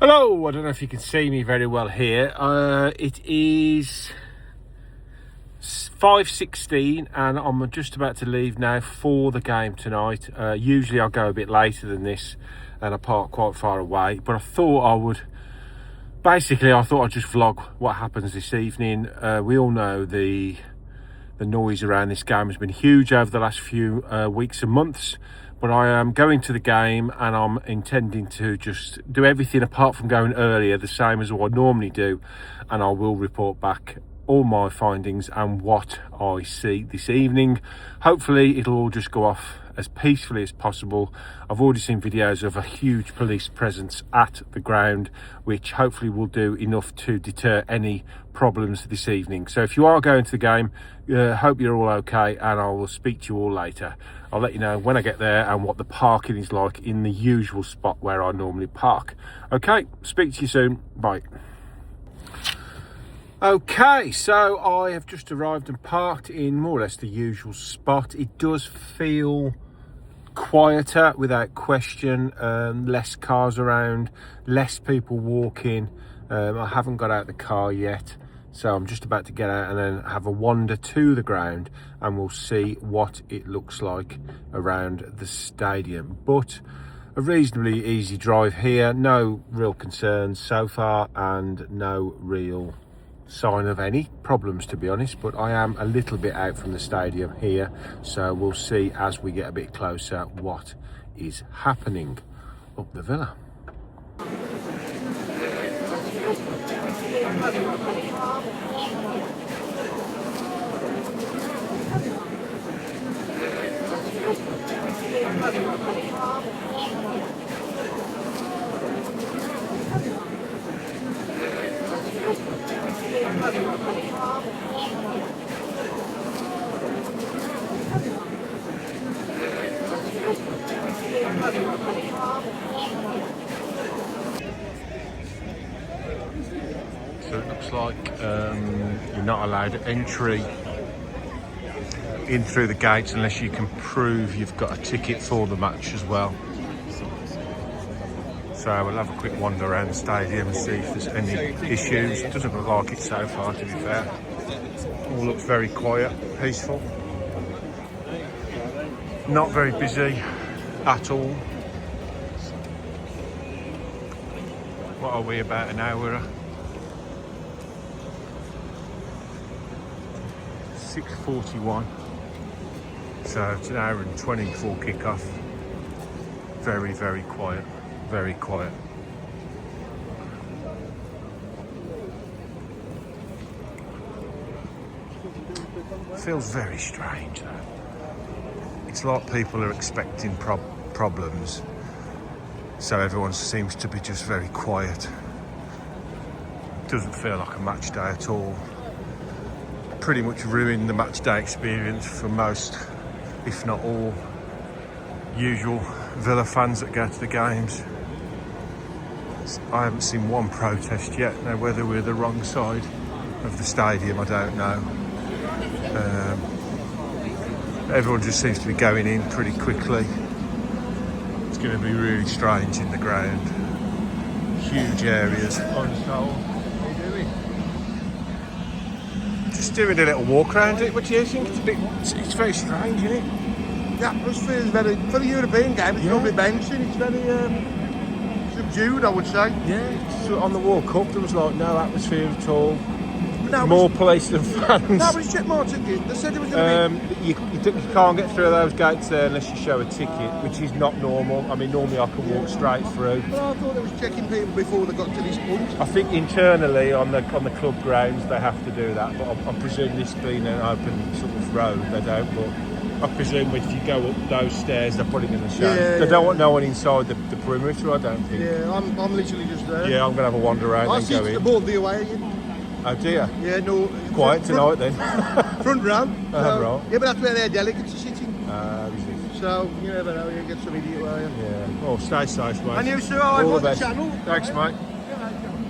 Hello, I don't know if you can see me very well here. It is 5:16 and I'm just about to leave now for the game tonight. Usually I'll go a bit later than this and I park quite far away, but I thought I'd just vlog what happens this evening. We all know the noise around this game has been huge over the last few weeks and months, but I am going to the game and I'm intending to just do everything apart from going earlier, the same as what I normally do, and I will report back all my findings and what I see this evening. Hopefully it'll all just go off as peacefully as possible. I've already seen videos of a huge police presence at the ground, which hopefully will do enough to deter any problems this evening. So if you are going to the game, hope you're all okay, and I will speak to you all later. I'll let you know when I get there and what the parking is like in the usual spot where I normally park. Okay, speak to you soon. Bye. Okay, so I have just arrived and parked in more or less the usual spot. It does feel quieter without question, less cars around, less people walking. I haven't got out the car yet, so I'm just about to get out and then have a wander to the ground and we'll see what it looks like around the stadium. But a reasonably easy drive here, no real concerns so far and no real sign of any problems, to be honest, but I am a little bit out from the stadium here, so we'll see as we get a bit closer what is happening up the villa. So it looks like you're not allowed entry in through the gates unless you can prove you've got a ticket for the match as well. So we'll have a quick wander around the stadium and see if there's any issues. It doesn't look like it so far, to be fair. All looks very quiet, peaceful. Not very busy at all. What are we, about an hour? 6:41. So it's an hour and 20 before kick-off. Very, very quiet. Very quiet. Feels very strange though. It's like people are expecting problems, so everyone seems to be just very quiet. Doesn't feel like a match day at all. Pretty much ruined the match day experience for most, if not all, usual Villa fans that go to the games. I haven't seen one protest yet. Now whether we're the wrong side of the stadium, I don't know. Everyone just seems to be going in pretty quickly. It's going to be really strange in the ground. Huge areas. How are you doing? Just doing a little walk around it. What do you think? It's very strange, isn't it? The atmosphere is very, for a European game, it's lovely benching, it's very subdued, I would say. Yeah, so on the World Cup there was like no atmosphere at all. More police than fans. No, but it's checked more ticket. They said it was going to you can't get through those gates there unless you show a ticket, which is not normal. I mean, normally I can walk straight through. But I thought they was checking people before they got to this point. I think internally on the club grounds they have to do that, but I presume this being an open sort of road, they don't. But I presume if you go up those stairs, they're probably going to show. Yeah, they don't want no one inside the perimeter, I don't think. Yeah, I'm literally just there. Yeah, I'm going to have a wander around and go in. I see the ball the away again. Oh dear. Yeah, no. Quiet tonight then. Front row. Right. Yeah, but that's where their delegates are sitting. Is it? So, you never know, you get some idiot where you. Yeah. Oh, stay safe, mate. And you, sir, I'm All on the the best. channel. Thanks, mate.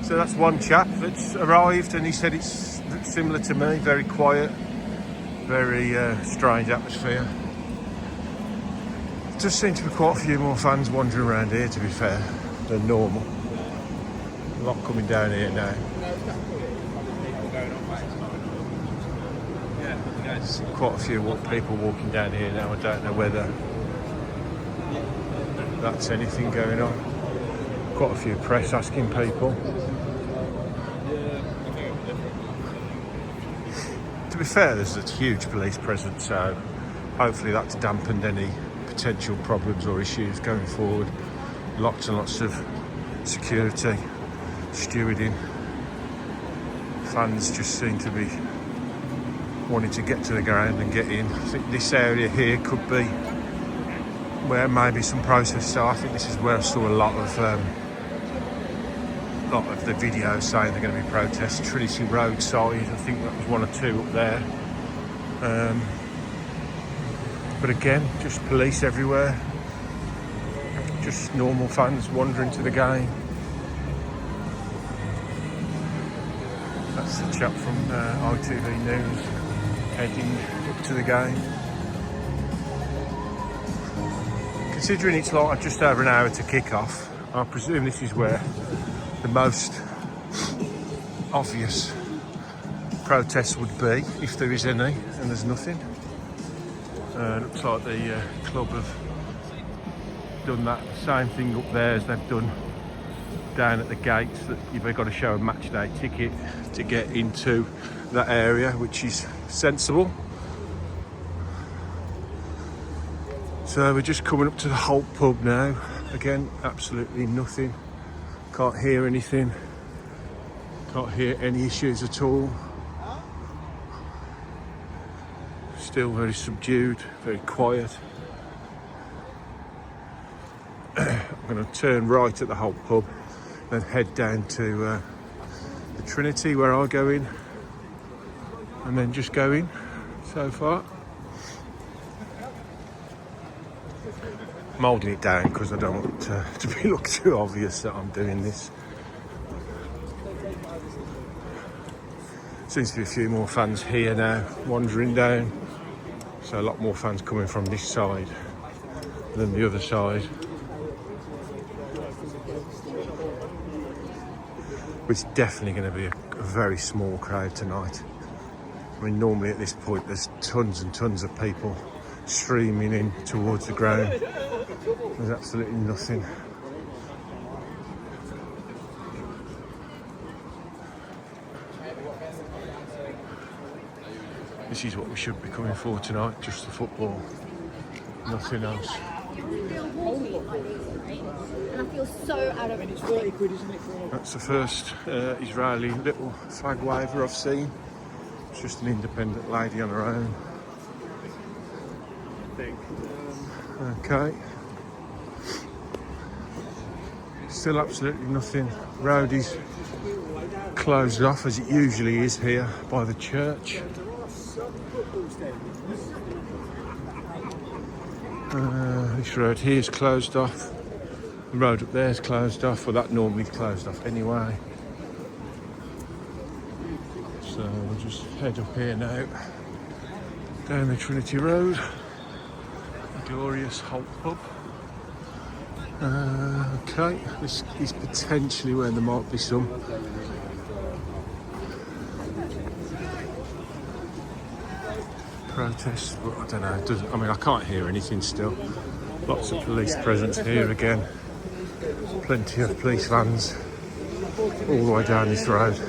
So that's one chap that's arrived and he said it's similar to me, very quiet, very strange atmosphere. Just seem to be quite a few more fans wandering around here, to be fair, than normal. lot coming down here now. There's quite a few people walking down here now. I don't know whether that's anything going on. Quite a few press asking people. To be fair, there's a huge police presence, so hopefully that's dampened any potential problems or issues going forward. Lots and lots of security, stewarding. Fans just seem to be wanting to get to the ground and get in. I think this area here could be where maybe some protests start. I think this is where I saw a lot of the videos saying they're going to be protests. Trinity Road side, I think that was one or two up there. But again, just police everywhere. Just normal fans wandering to the game. That's the chap from ITV News heading up to the game. Considering it's like just over an hour to kick off, I presume this is where the most obvious protest would be, if there is any, and there's nothing. Looks like the club have done that same thing up there as they've done down at the gates, that you've got to show a Matchday ticket to get into that area, which is sensible. So we're just coming up to the Holt pub now. Again, absolutely nothing. Can't hear anything. Can't hear any issues at all. Still very subdued, very quiet. I'm going to turn right at the Holt pub, then head down to the Trinity where I go in, and then just go in so far. I'm holding it down because I don't want to be look too obvious that I'm doing this. Seems to be a few more fans here now, wandering down. So a lot more fans coming from this side than the other side. It's definitely going to be a very small crowd tonight. I mean, normally at this point there's tons and tons of people streaming in towards the ground. There's absolutely nothing. This is what we should be coming for tonight, just the football, nothing else. And I feel so out of it. That's the first Israeli little flag waver I've seen. It's just an independent lady on her own. Okay. Still absolutely nothing. Road is closed off as it usually is here by the church. This road here is closed off. The road up there is closed off. Well, that normally is closed off anyway. So we'll just head up here now, down the Trinity Road. The glorious Holt pub. Okay, this is potentially where there might be some protests, but I don't know. I mean, I can't hear anything still. Lots of police presence here again. Plenty of police vans all the way down this road.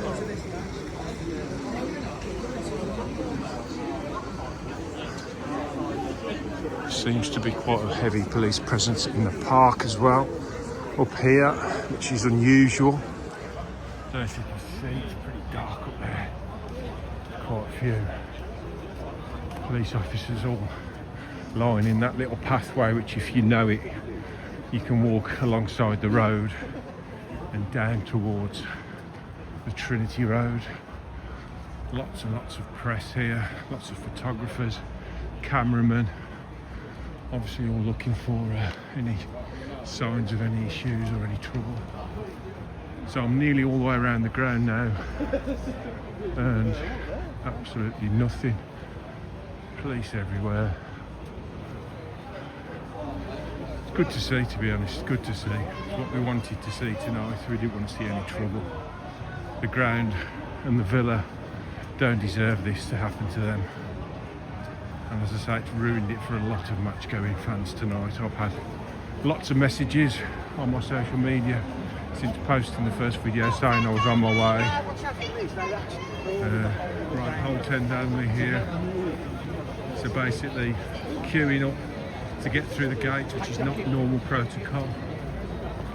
Seems to be quite a heavy police presence in the park as well, up here, which is unusual. I don't know if you can see, it's pretty dark up there. Quite a few police officers all lining that little pathway, which if you know it, you can walk alongside the road and down towards the Trinity Road. Lots and lots of press here, lots of photographers, cameramen, obviously all looking for any signs of any issues or any trouble. So I'm nearly all the way around the ground now and absolutely nothing. Police everywhere. good to see, to be honest. Good to see. It's what we wanted to see tonight. We didn't want to see any trouble. The ground and the Villa don't deserve this to happen to them. And as I say, it's ruined it for a lot of match-going fans tonight. I've had lots of messages on my social media since posting the first video saying I was on my way. Right, whole tent only here. So basically queuing up to get through the gates, which is not normal protocol.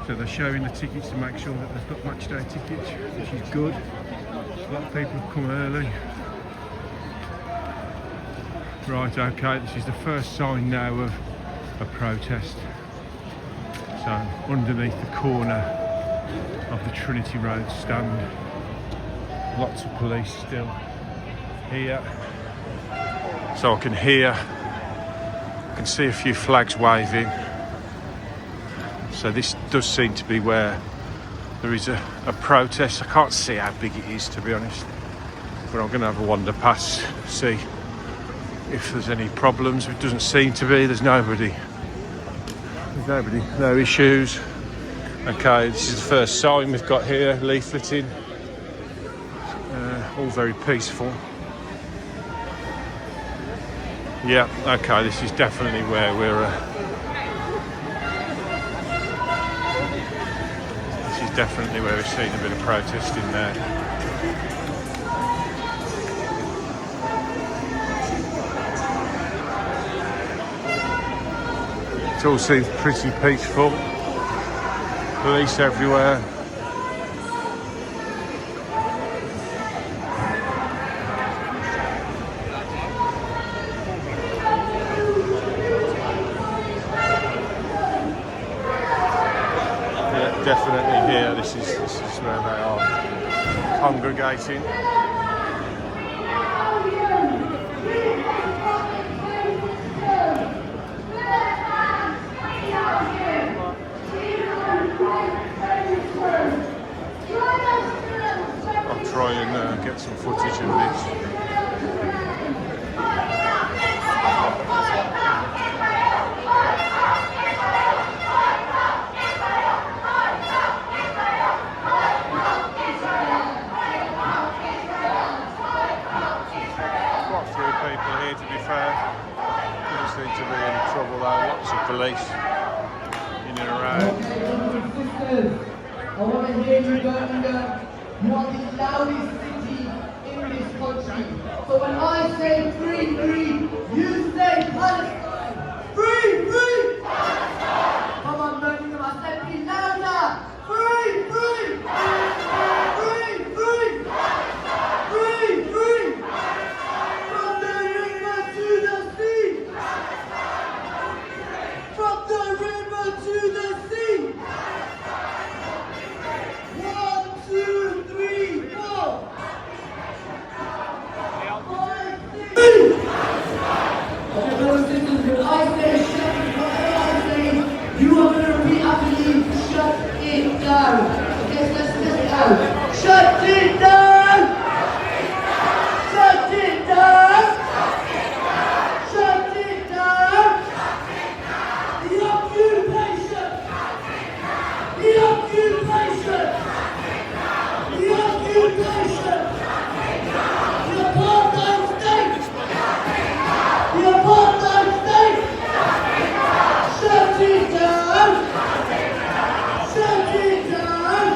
So they're showing the tickets to make sure that they've got matchday tickets, which is good. A lot of people have come early. Right, okay, this is the first sign now of a protest. So underneath the corner of the Trinity Road stand, lots of police still here. So I can see a few flags waving. So this does seem to be where there is a protest. I can't see how big it is, to be honest, but I'm going to have a wander past, see if there's any problems. It doesn't seem to be. There's nobody, no issues. Okay, this is the first sign we've got here, leafleting. All very peaceful. Yeah, okay, this is definitely where we're this is definitely where we've seen a bit of protesting there. It all seems pretty peaceful. Police everywhere. Yeah, definitely here. This is where they are congregating. Try and get some footage of this. Quite a few people here, to be fair. Doesn't seem to be any trouble though. Lots of police in and around. I want to hear you go. You are the loudest city in this country. So when I say free, free, you say Palestine. Free, free! Palestine! Come on, Birmingham, I said be louder. Free, free! Palestine! Free, free! Palestine! Free, free! Palestine! From the river to the sea. Palestine! From the river to the sea. You are going to repeat after me. Shut it down. Okay, let's test it out. Shut it down. Shut it down. Shut it down. The occupation. The occupation. The occupation. The apartheid state. The apartheid state. Shut it down! Shut it down!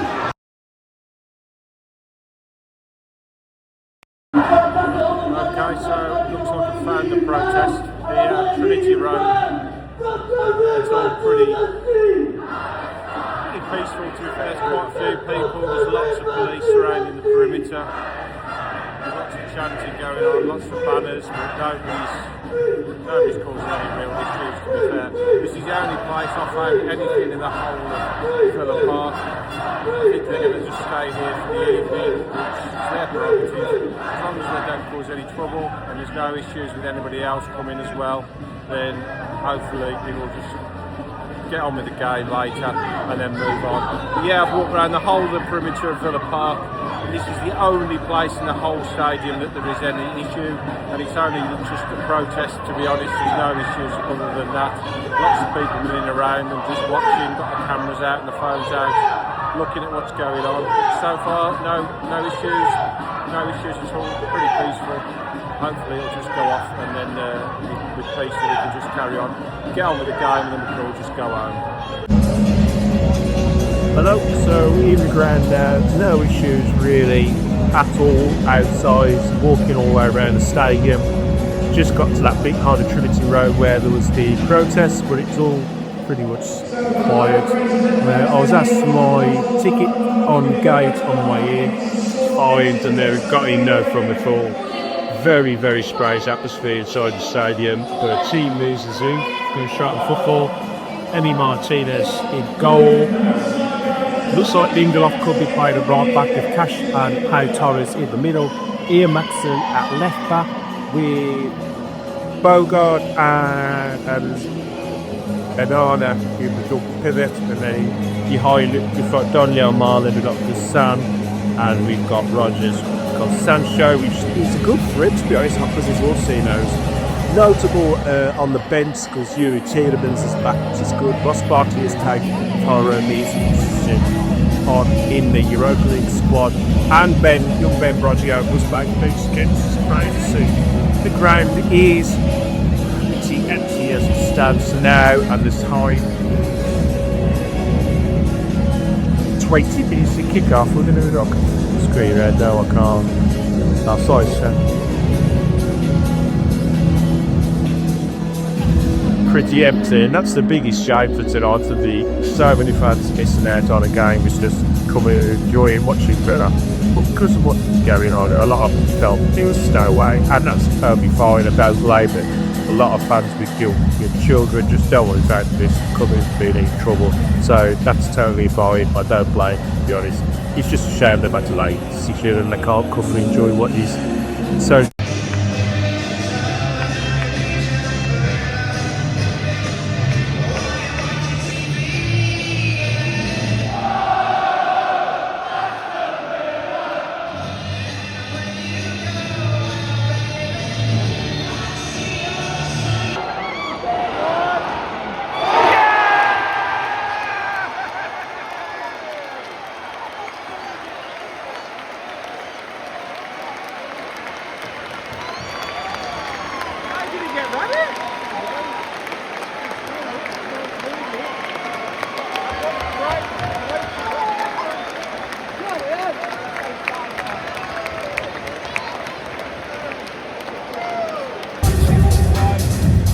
Okay, so it looks like I found the protest here at Trinity Road. It's all pretty peaceful, to be fair. There's quite a few people, there's lots of police surrounding the perimeter. There's lots of chanting going on, lots of banners, but nobody's causing any real issues, to be fair. This is the only place I found anything in the whole of Villa Park. I think they're going to just stay here for the evening, which is their prerogative. As long as they don't cause any trouble and there's no issues with anybody else coming as well, then hopefully we will just get on with the game later and then move on. But yeah, I've walked around the whole of the perimeter of Villa Park. and this is the only place in the whole stadium that there is any issue, and it's only just a protest, to be honest. There's no issues other than that. Lots of people milling around and just watching, got the cameras out and the phones out, looking at what's going on. So far, no issues at all, pretty peaceful. Hopefully it'll just go off, and then with peace we can just carry on, get on with the game, and then we can all just go home. Hello, so in the ground now, no issues really at all outside, walking all the way around the stadium. Just got to that bit behind the Trinity Road where there was the protest, but it's all pretty much quiet. I was asked for my ticket on gate on the way in, and they've got in no from at all. Very, very strange atmosphere inside the stadium. The team moves the zoo, going to start the football. Emi Martinez in goal. Looks like Lindelof could be playing at right back with Cash and Pau Torres in the middle. Ian Maxson at left back with Bogard and Anana in the double pivot, and then behind it we've got Daniel Marlin, we've got Gassan, and we've got Rogers, we've got Sancho, which is a good threat to be honest, because he's all seen those. Notable on the bench because Yuri Tielemans is back, which is good. Ross Barkley has taken Tyrone Mee's position on in the Europa League squad, and young Ben Broggio was back bench against Crazy. The ground is pretty empty as it stands now, and there's time 20 minutes to kick off. We're going to rock the screen red. No, I can't. Oh, sorry, sir. Pretty empty, and that's the biggest shame for tonight. To be so many fans missing out on a game, which just coming and enjoying watching better. But because of what's going on, a lot of them felt it was no way, and that's totally fine. About Labour, a lot of fans with children just don't want to take this coming and being in trouble. So that's totally fine. I don't blame, to be honest. It's just a shame they've had to lay decision and they can't come and enjoy what is so.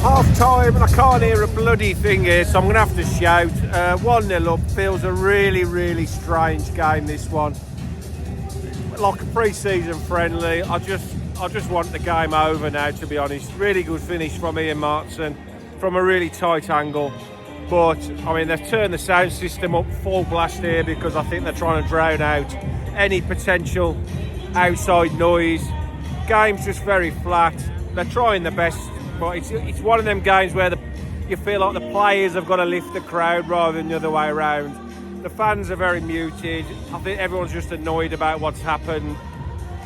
Half time and I can't hear a bloody thing here, so I'm going to have to shout. 1-0 up, feels a really strange game, this one. Like a pre-season friendly. I just want the game over now, to be honest. Really good finish from Ian Martin from a really tight angle. But, I mean, they've turned the sound system up full blast here because I think they're trying to drown out any potential outside noise. Game's just very flat. They're trying their best, but it's one of them games where you feel like the players have got to lift the crowd rather than the other way around. The fans are very muted. I think everyone's just annoyed about what's happened.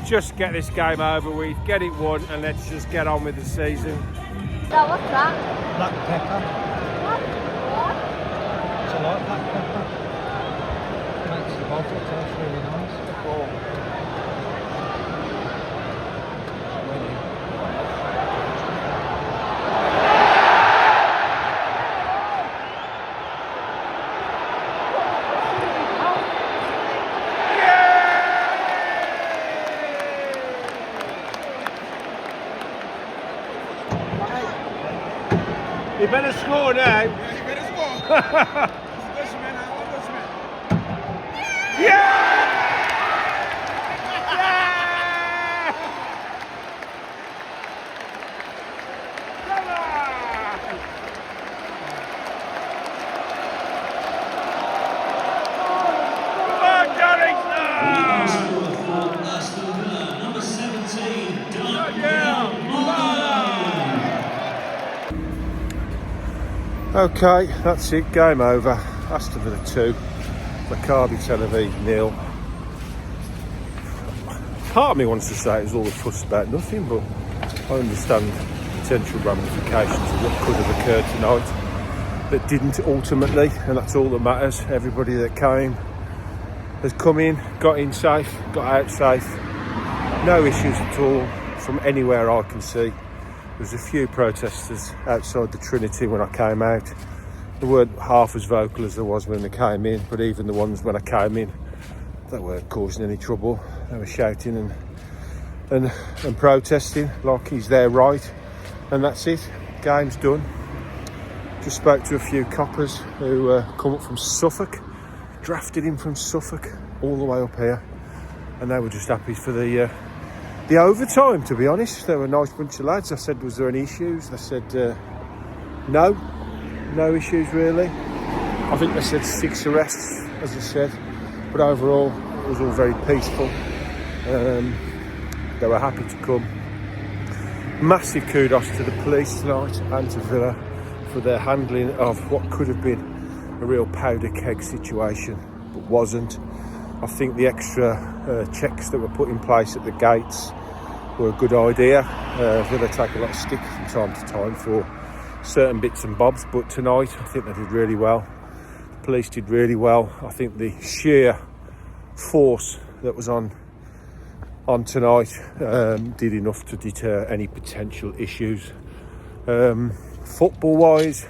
Just get this game over with, get it won, and let's just get on with the season. So what's that? Black pepper. What? It's a lot of black pepper. Makes the bottle taste really nice. You better score now. You better score. Yeah! Number 17, Okay, that's it, game over. Aston Villa 2, Maccabi Tel Aviv 0. part of me wants to say it was all a fuss about nothing, but I understand potential ramifications of what could have occurred tonight that didn't ultimately, and that's all that matters. Everybody that came has come in, got in safe, got out safe. No issues at all from anywhere I can see. There was a few protesters outside the Trinity when I came out. They weren't half as vocal as there was when they came in, but even the ones when I came in, they weren't causing any trouble. They were shouting and protesting like he's their right, and that's it. Game's done. Just spoke to a few coppers who come up from Suffolk, drafted in from Suffolk all the way up here, and they were just happy for the overtime, to be honest. They were a nice bunch of lads. I said, was there any issues? They said, no issues really. I think they said 6 arrests, as I said, but overall it was all very peaceful. They were happy to come. Massive kudos to the police tonight and to Villa for their handling of what could have been a real powder keg situation, but wasn't. I think the extra checks that were put in place at the gates were a good idea. Villa take a lot of stick from time to time for certain bits and bobs, but tonight I think they did really well. The police did really well. I think the sheer force that was on tonight did enough to deter any potential issues. Football wise,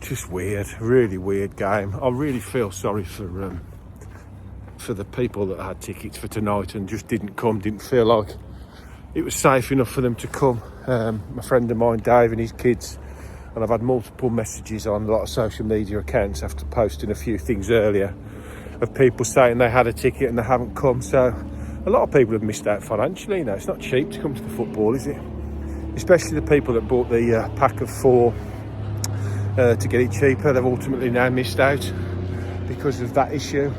just weird, really weird game. I really feel sorry for the people that had tickets for tonight and just didn't come, didn't feel like it was safe enough for them to come. A friend of mine, Dave, and his kids, and I've had multiple messages on a lot of social media accounts after posting a few things earlier of people saying they had a ticket and they haven't come. So a lot of people have missed out financially. You know, it's not cheap to come to the football, is it? Especially the people that bought the pack of 4 to get it cheaper. They've ultimately now missed out because of that issue.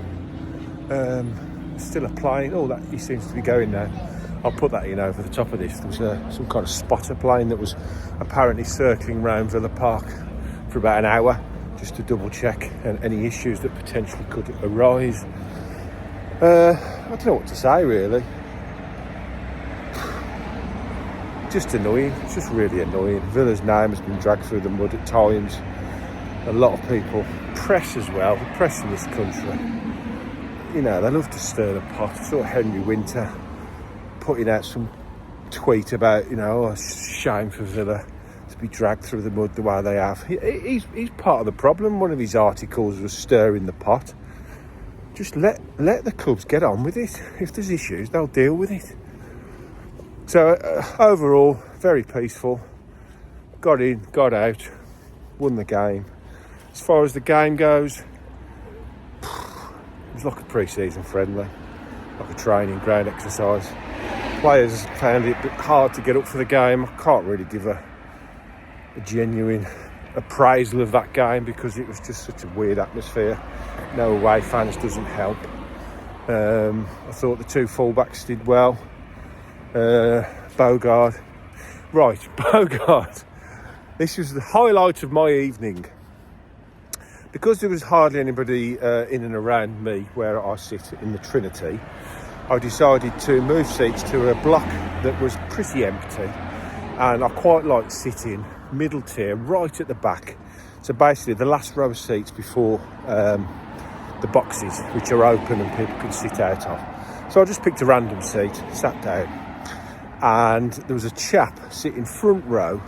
Still a plane. Oh, that he seems to be going now. I'll put that in over the top of this. There was some kind of spotter plane that was apparently circling around Villa Park for about an hour just to double check any issues that potentially could arise. I don't know what to say really. Just annoying. It's just really annoying. Villa's name has been dragged through the mud at times. A lot of people, press as well, the press in this country, you know, they love to stir the pot. Sort of Henry Winter putting out some tweet about, you know, oh, it's a shame for Villa to be dragged through the mud the way they have. He's part of the problem. One of his articles was stirring the pot. Just let the clubs get on with it. If there's issues, they'll deal with it. So overall, very peaceful. Got in, got out, won the game. As far as the game goes, it was like a pre-season friendly, like a training ground exercise. Players found it a bit hard to get up for the game. I can't really give a genuine appraisal of that game because it was just such a weird atmosphere. No away fans doesn't help. I thought the 2 fullbacks did well. Bogard. This was the highlight of my evening. Because there was hardly anybody in and around me where I sit in the Trinity, I decided to move seats to a block that was pretty empty, and I quite like sitting middle tier right at the back, so basically the last row of seats before the boxes which are open and people can sit out of. So I just picked a random seat, sat down, and there was a chap sitting front row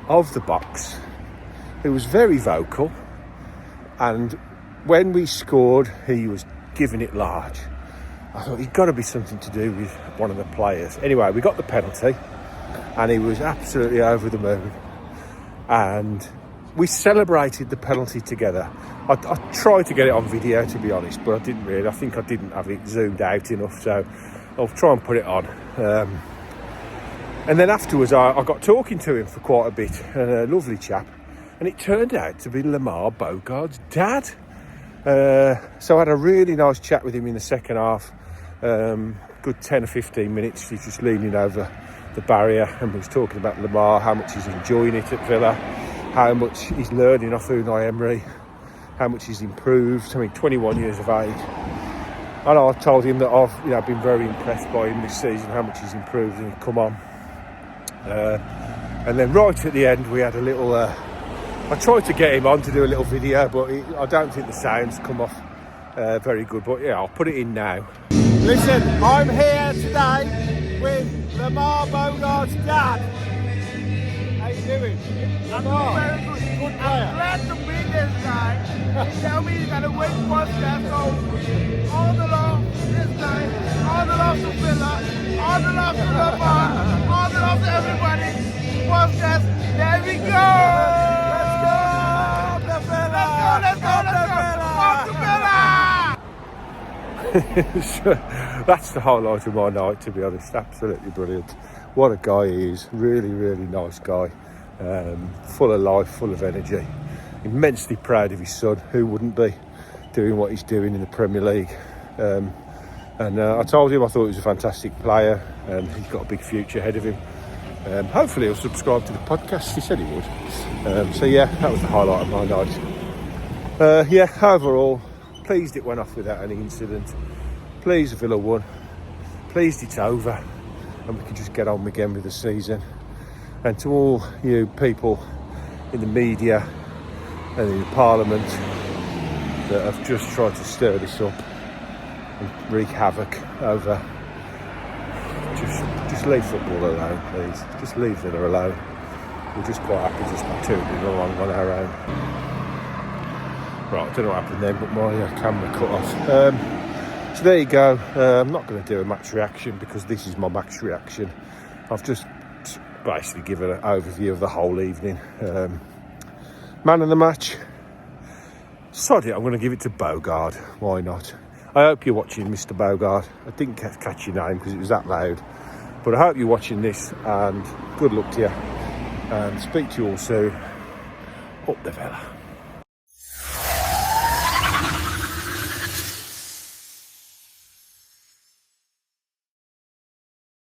of the box who was very vocal, and when we scored he was giving it large. I thought he'd got to be something to do with one of the players. Anyway, we got the penalty and he was absolutely over the moon, and we celebrated the penalty together. I tried to get it on video, to be honest, but I didn't really. I think I didn't have it zoomed out enough, so I'll try and put it on. And then afterwards I got talking to him for quite a bit, and a lovely chap, and it turned out to be Lamare Bogardes' dad. So I had a really nice chat with him in the second half. Good 10 or 15 minutes. He's just leaning over the barrier and was talking about Lamare, how much he's enjoying it at Villa, how much he's learning off Unai Emery, how much he's improved. I mean, 21 years of age. And I told him that I've been very impressed by him this season, how much he's improved and he'd come on. And then right at the end we had a little, I tried to get him on to do a little video, but I don't think the sounds come off very good. But yeah, I'll put it in now. Listen, I'm here today with Lamare Bogardes' dad. How you doing? I'm very good. Good player. I'm glad to meet this guy. He tell me he's gonna win podcast, so all the love to this guy, all the love to Villa, all the love to Lamar, all the love to everybody. Podcast, there we go! Let's go! Let's go! That's the highlight of my night, to be honest. Absolutely brilliant. What a guy he is. Really, really nice guy. Full of life, full of energy. Immensely proud of his son. Who wouldn't be doing what he's doing in the Premier League? And I told him I thought he was a fantastic player and he's got a big future ahead of him. Hopefully he'll subscribe to the podcast. He said he would. So yeah, that was the highlight of my night. Yeah, overall, pleased it went off without any incident. Pleased Villa won. Pleased it's over and we can just get on again with the season. And to all you people in the media and in the Parliament that have just tried to stir this up and wreak havoc over, just leave football alone, please. Just leave Villa alone. We're just quite happy just tooting along on our own. Right, I don't know what happened then, but my camera cut off. So there you go. I'm not going to do a match reaction because this is my match reaction. I've just basically given an overview of the whole evening. Man of the match. Sod it, I'm going to give it to Bogarde. Why not? I hope you're watching, Mr. Bogarde. I didn't catch your name because it was that loud. But I hope you're watching this and good luck to you. And speak to you all soon. Up the Villa.